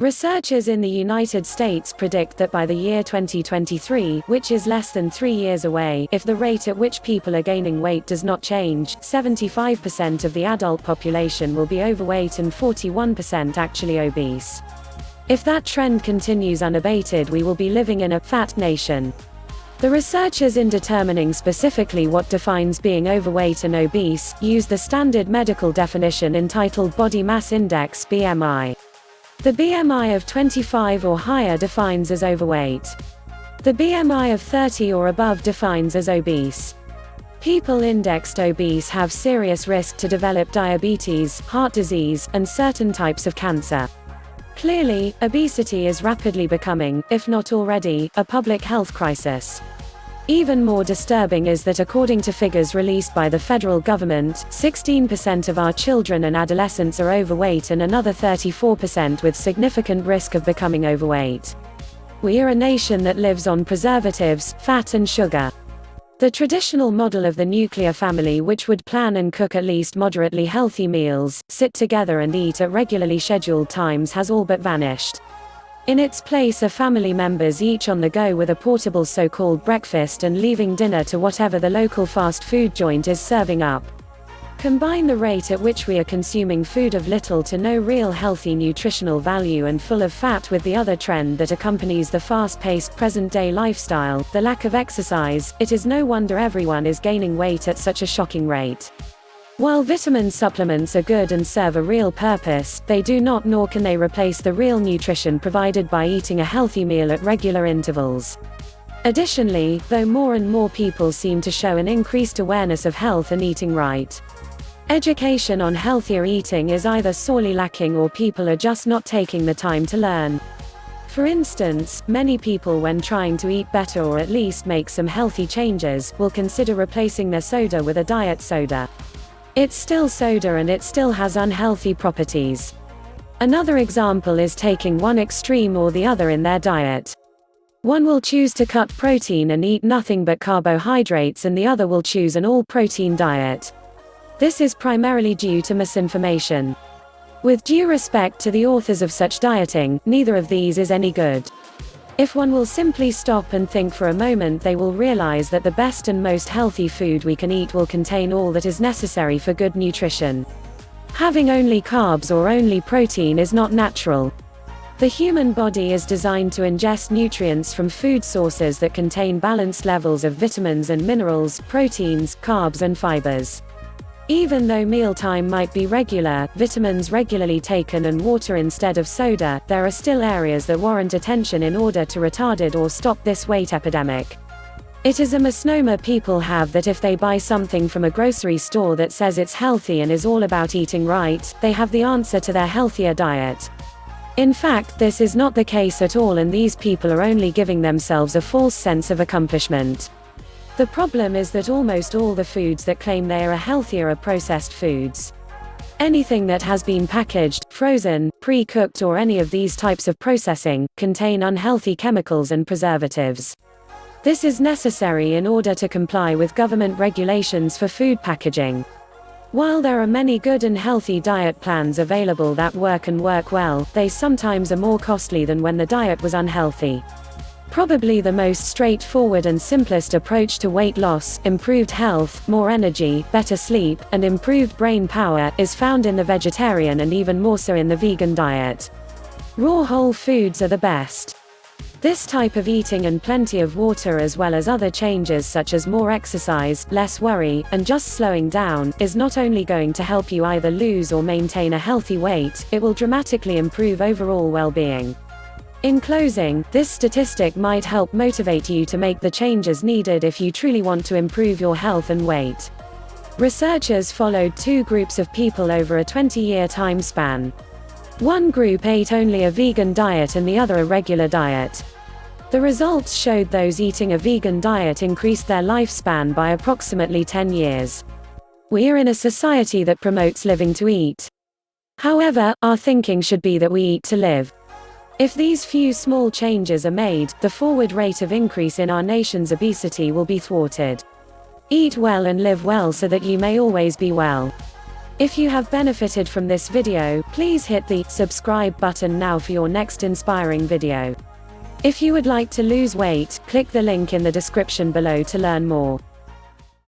Researchers in the United States predict that by the year 2023, which is less than 3 years away, if the rate at which people are gaining weight does not change, 75% of the adult population will be overweight and 41% actually obese. If that trend continues unabated, we will be living in a fat nation. The researchers, in determining specifically what defines being overweight and obese, use the standard medical definition entitled Body Mass Index (BMI). The BMI of 25 or higher defines as overweight. The BMI of 30 or above defines as obese. People indexed obese have serious risk to develop diabetes, heart disease, and certain types of cancer. Clearly, obesity is rapidly becoming, if not already, a public health crisis. Even more disturbing is that according to figures released by the federal government, 16% of our children and adolescents are overweight and another 34% with significant risk of becoming overweight. We are a nation that lives on preservatives, fat and sugar. The traditional model of the nuclear family, which would plan and cook at least moderately healthy meals, sit together and eat at regularly scheduled times, has all but vanished. In its place are family members each on the go with a portable so-called breakfast and leaving dinner to whatever the local fast food joint is serving up. Combine the rate at which we are consuming food of little to no real healthy nutritional value and full of fat with the other trend that accompanies the fast-paced present-day lifestyle, the lack of exercise. It is no wonder everyone is gaining weight at such a shocking rate. While vitamin supplements are good and serve a real purpose, they do not, nor can they replace the real nutrition provided by eating a healthy meal at regular intervals. Additionally, though more and more people seem to show an increased awareness of health and eating right, education on healthier eating is either sorely lacking or people are just not taking the time to learn. For instance, many people, when trying to eat better or at least make some healthy changes, will consider replacing their soda with a diet soda. It's still soda and it still has unhealthy properties. Another example is taking one extreme or the other in their diet. One will choose to cut protein and eat nothing but carbohydrates, and the other will choose an all-protein diet. This is primarily due to misinformation. With due respect to the authors of such dieting, neither of these is any good. If one will simply stop and think for a moment, they will realize that the best and most healthy food we can eat will contain all that is necessary for good nutrition. Having only carbs or only protein is not natural. The human body is designed to ingest nutrients from food sources that contain balanced levels of vitamins and minerals, proteins, carbs and fibers. Even though mealtime might be regular, vitamins regularly taken and water instead of soda, there are still areas that warrant attention in order to retard it or stop this weight epidemic. It is a misnomer people have that if they buy something from a grocery store that says it's healthy and is all about eating right, they have the answer to their healthier diet. In fact, this is not the case at all, and these people are only giving themselves a false sense of accomplishment. The problem is that almost all the foods that claim they are healthier are processed foods. Anything that has been packaged, frozen, pre-cooked or any of these types of processing, contain unhealthy chemicals and preservatives. This is necessary in order to comply with government regulations for food packaging. While there are many good and healthy diet plans available that work and work well, they sometimes are more costly than when the diet was unhealthy. Probably the most straightforward and simplest approach to weight loss, improved health, more energy, better sleep, and improved brain power, is found in the vegetarian and even more so in the vegan diet. Raw whole foods are the best. This type of eating and plenty of water, as well as other changes such as more exercise, less worry, and just slowing down, is not only going to help you either lose or maintain a healthy weight, it will dramatically improve overall well-being. In closing, this statistic might help motivate you to make the changes needed if you truly want to improve your health and weight. Researchers followed two groups of people over a 20-year time span. One group ate only a vegan diet and the other a regular diet. The results showed those eating a vegan diet increased their lifespan by approximately 10 years. We are in a society that promotes living to eat. However, our thinking should be that we eat to live. If these few small changes are made, the forward rate of increase in our nation's obesity will be thwarted. Eat well and live well so that you may always be well. If you have benefited from this video, please hit the subscribe button now for your next inspiring video. If you would like to lose weight, click the link in the description below to learn more.